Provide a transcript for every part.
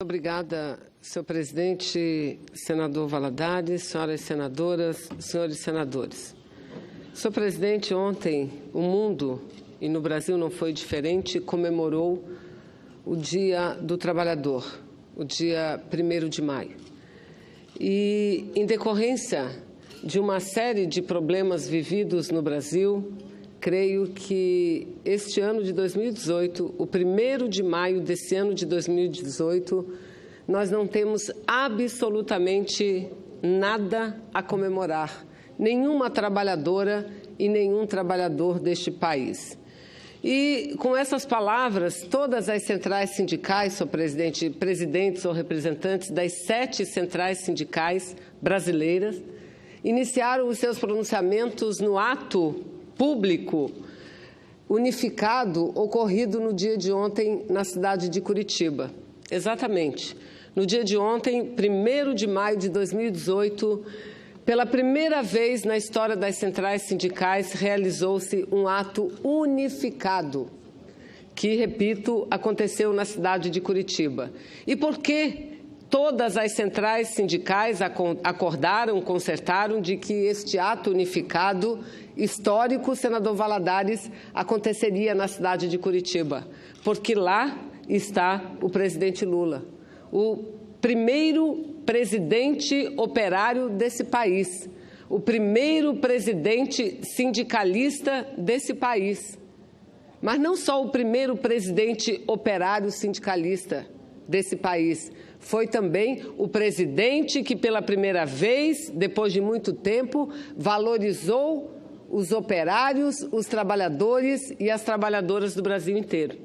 Obrigada, senhor presidente, senador Valadares, senhoras senadoras, senhores senadores. Senhor presidente, ontem o mundo, e no Brasil não foi diferente, comemorou o Dia do Trabalhador, o dia 1º de maio. E, em decorrência de uma série de problemas vividos no Brasil, creio que este ano de 2018, o 1º de maio desse ano de 2018, nós não temos absolutamente nada a comemorar, nenhuma trabalhadora e nenhum trabalhador deste país. E, com essas palavras, todas as centrais sindicais, senhor presidente, presidentes ou representantes das 7 centrais sindicais brasileiras, iniciaram os seus pronunciamentos no ato público unificado ocorrido no dia de ontem na cidade de Curitiba. Exatamente. No dia de ontem, 1º de maio de 2018, pela primeira vez na história das centrais sindicais, realizou-se um ato unificado, que, repito, aconteceu na cidade de Curitiba. E por que todas as centrais sindicais acordaram, concertaram de que este ato unificado histórico, senador Valadares, aconteceria na cidade de Curitiba? Porque lá está o presidente Lula, o primeiro presidente operário desse país, o primeiro presidente sindicalista desse país. Mas não só o primeiro presidente operário sindicalista desse país, foi também o presidente que, pela primeira vez, depois de muito tempo, valorizou os operários, os trabalhadores e as trabalhadoras do Brasil inteiro.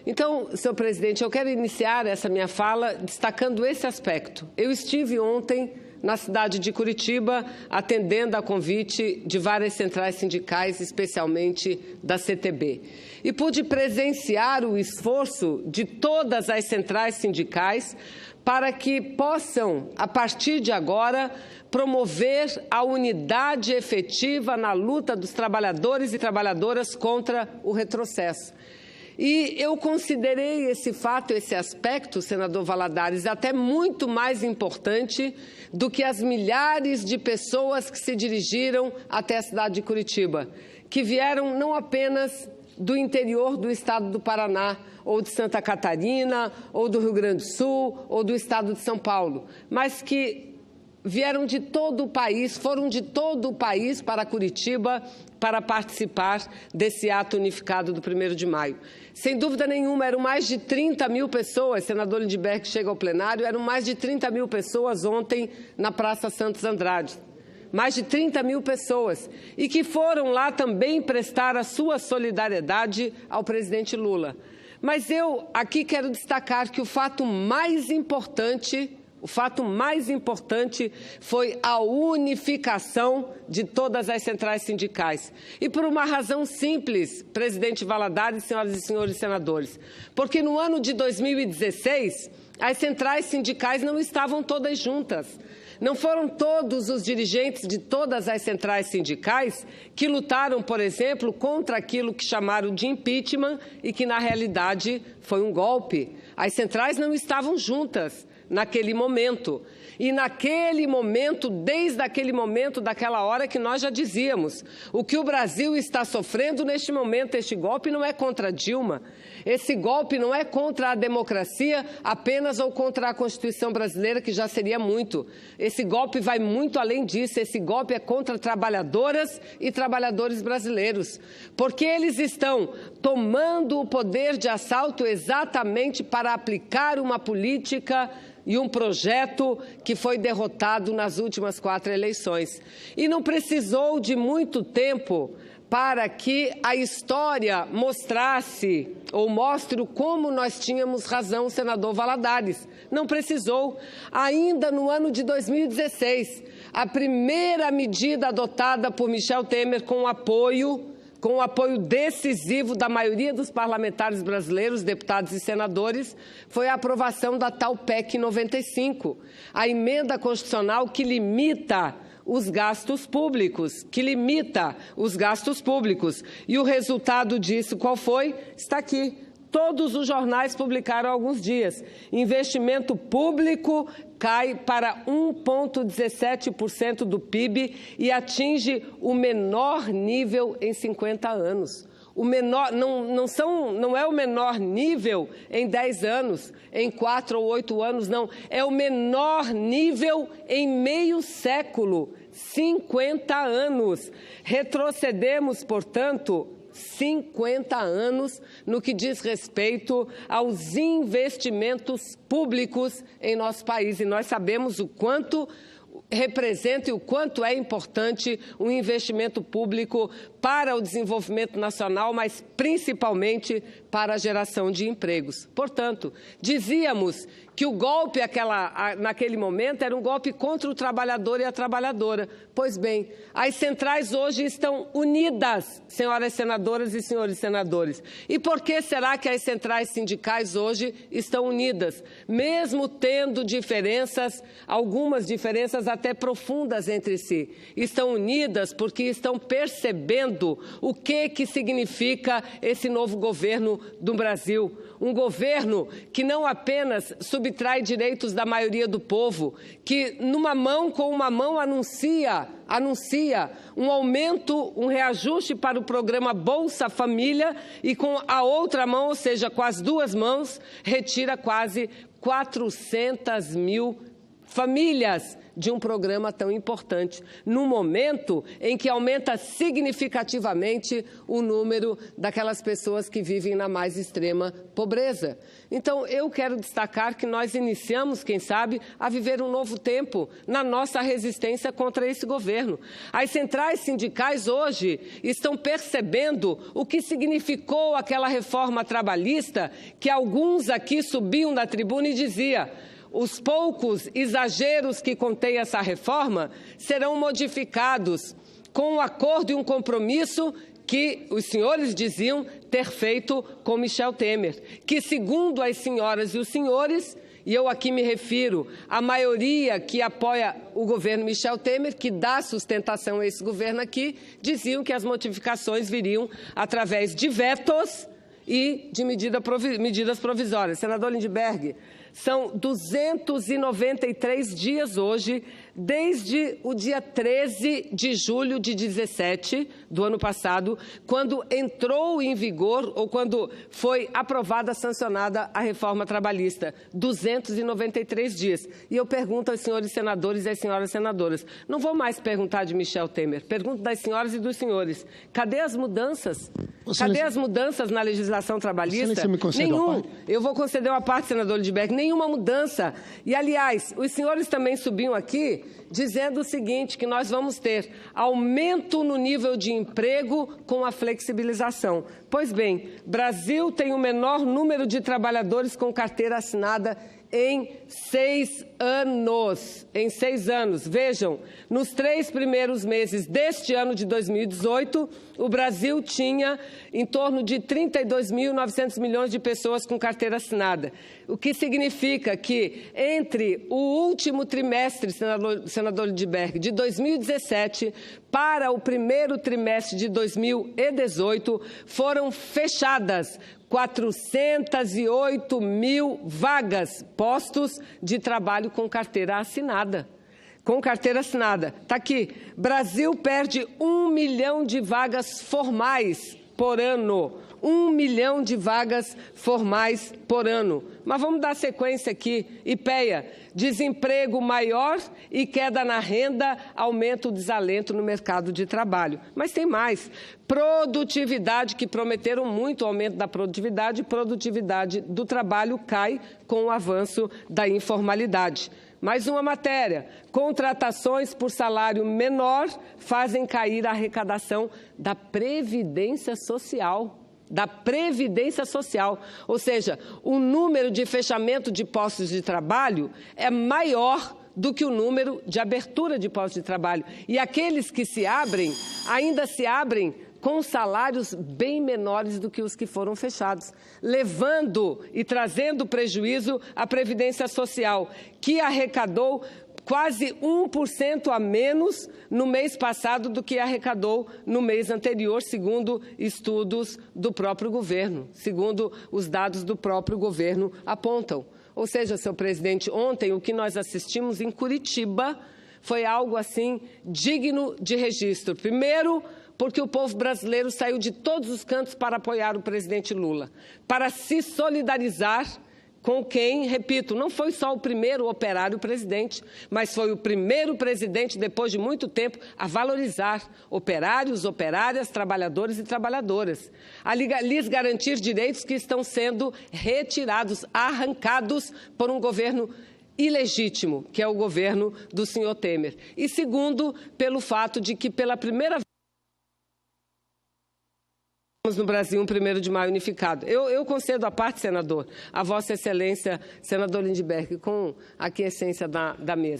Então, senhor presidente, eu quero iniciar essa minha fala destacando esse aspecto. Eu estive ontem na cidade de Curitiba, atendendo a convite de várias centrais sindicais, especialmente da CTB. E pude presenciar o esforço de todas as centrais sindicais para que possam, a partir de agora, promover a unidade efetiva na luta dos trabalhadores e trabalhadoras contra o retrocesso. E eu considerei esse fato, esse aspecto, senador Valadares, até muito mais importante do que as milhares de pessoas que se dirigiram até a cidade de Curitiba, que vieram não apenas do interior do estado do Paraná, ou de Santa Catarina, ou do Rio Grande do Sul, ou do estado de São Paulo, mas que vieram de todo o país, foram de todo o país para Curitiba para participar desse ato unificado do 1º de maio. Sem dúvida nenhuma, eram mais de 30 mil pessoas, senador Lindbergh chega ao plenário, eram mais de 30 mil pessoas ontem na Praça Santos Andrade. Mais de 30 mil pessoas, e que foram lá também prestar a sua solidariedade ao presidente Lula. Mas eu aqui quero destacar que o fato mais importante foi a unificação de todas as centrais sindicais. E por uma razão simples, presidente Valadares, senhoras e senhores senadores, porque no ano de 2016, as centrais sindicais não estavam todas juntas. Não foram todos os dirigentes de todas as centrais sindicais que lutaram, por exemplo, contra aquilo que chamaram de impeachment e que, na realidade, foi um golpe. As centrais não estavam juntas naquele momento. E naquele momento, desde aquele momento, daquela hora que nós já dizíamos, o que o Brasil está sofrendo neste momento, este golpe não é contra Dilma, esse golpe não é contra a democracia apenas ou contra a Constituição brasileira, que já seria muito. Esse golpe vai muito além disso, esse golpe é contra trabalhadoras e trabalhadores brasileiros, porque eles estão tomando o poder de assalto exatamente para aplicar uma política e um projeto que foi derrotado nas últimas 4 eleições. E não precisou de muito tempo para que a história mostrasse ou mostre como nós tínhamos razão, senador Valadares. Não precisou. Ainda no ano de 2016, a primeira medida adotada por Michel Temer com o apoio decisivo da maioria dos parlamentares brasileiros, deputados e senadores, foi a aprovação da tal PEC 95, a emenda constitucional que limita os gastos públicos, E o resultado disso qual foi? Está aqui. Todos os jornais publicaram há alguns dias. Investimento público cai para 1,17% do PIB e atinge o menor nível em 50 anos. O menor, não é o menor nível em 10 anos, em 4 ou 8 anos, não. É o menor nível em meio século, 50 anos. Retrocedemos, portanto, 50 anos no que diz respeito aos investimentos públicos em nosso país. E nós sabemos o quanto representa e o quanto é importante um investimento público para o desenvolvimento nacional, mas principalmente para a geração de empregos. Portanto, dizíamos que o golpe naquele momento era um golpe contra o trabalhador e a trabalhadora. Pois bem, as centrais hoje estão unidas, senhoras senadoras e senhores senadores. E por que será que as centrais sindicais hoje estão unidas? Mesmo tendo diferenças, algumas diferenças até profundas entre si. Estão unidas porque estão percebendo o que significa esse novo governo do Brasil. Um governo que não apenas subtrai direitos da maioria do povo, que com uma mão anuncia um aumento, um reajuste para o programa Bolsa Família e com a outra mão, ou seja, com as duas mãos, retira quase 400 mil famílias de um programa tão importante, num momento em que aumenta significativamente o número daquelas pessoas que vivem na mais extrema pobreza. Então, eu quero destacar que nós iniciamos, quem sabe, a viver um novo tempo na nossa resistência contra esse governo. As centrais sindicais hoje estão percebendo o que significou aquela reforma trabalhista que alguns aqui subiam da tribuna e diziam: os poucos exageros que contém essa reforma serão modificados com um acordo e um compromisso que os senhores diziam ter feito com Michel Temer, que, segundo as senhoras e os senhores, e eu aqui me refiro à maioria que apoia o governo Michel Temer, que dá sustentação a esse governo aqui, diziam que as modificações viriam através de vetos e de medidas provisórias. Senador Lindbergh, são 293 dias hoje, desde o dia 13 de julho de 17 do ano passado, quando entrou em vigor ou quando foi aprovada, sancionada a reforma trabalhista. 293 dias. E eu pergunto aos senhores senadores e às senhoras senadoras, não vou mais perguntar de Michel Temer, pergunto das senhoras e dos senhores, cadê as mudanças? Cadê as mudanças na legislação trabalhista? Nenhum. Eu vou conceder uma parte, senador Lindbergh, nenhuma mudança. E, aliás, os senhores também subiam aqui dizendo o seguinte, que nós vamos ter aumento no nível de emprego com a flexibilização. Pois bem, Brasil tem o menor número de trabalhadores com carteira assinada em 6 anos. Em 6 anos. Vejam, nos 3 primeiros meses deste ano de 2018, o Brasil tinha em torno de 32.900 milhões de pessoas com carteira assinada. O que significa que entre o último trimestre, senador Lindbergh, de 2017 para o primeiro trimestre de 2018, foram fechadas 408 mil vagas, postos de trabalho com carteira assinada. Com carteira assinada. Está aqui. Brasil perde 1 milhão de vagas formais por ano. 1 milhão de vagas formais por ano. Mas vamos dar sequência aqui. IPEA, desemprego maior e queda na renda, aumenta o desalento no mercado de trabalho. Mas tem mais. Produtividade, que prometeram muito o aumento da produtividade do trabalho cai com o avanço da informalidade. Mais uma matéria, contratações por salário menor fazem cair a arrecadação da Previdência Social. Ou seja, o número de fechamento de postos de trabalho é maior do que o número de abertura de postos de trabalho. E aqueles que se abrem, ainda se abrem com salários bem menores do que os que foram fechados, levando e trazendo prejuízo à Previdência Social, que arrecadou quase 1% a menos no mês passado do que arrecadou no mês anterior, segundo estudos do próprio governo, segundo os dados do próprio governo apontam. Ou seja, senhor presidente, ontem o que nós assistimos em Curitiba foi algo assim digno de registro. Primeiro, porque o povo brasileiro saiu de todos os cantos para apoiar o presidente Lula, para se solidarizar com quem, repito, não foi só o primeiro operário presidente, mas foi o primeiro presidente, depois de muito tempo, a valorizar operários, operárias, trabalhadores e trabalhadoras, a lhes garantir direitos que estão sendo retirados, arrancados por um governo ilegítimo, que é o governo do senhor Temer. E segundo, pelo fato de que, pela primeira vez, no Brasil, um 1º de maio unificado. Eu concedo a parte, senador, a Vossa Excelência, senador Lindbergh, com a aquiescência da mesa.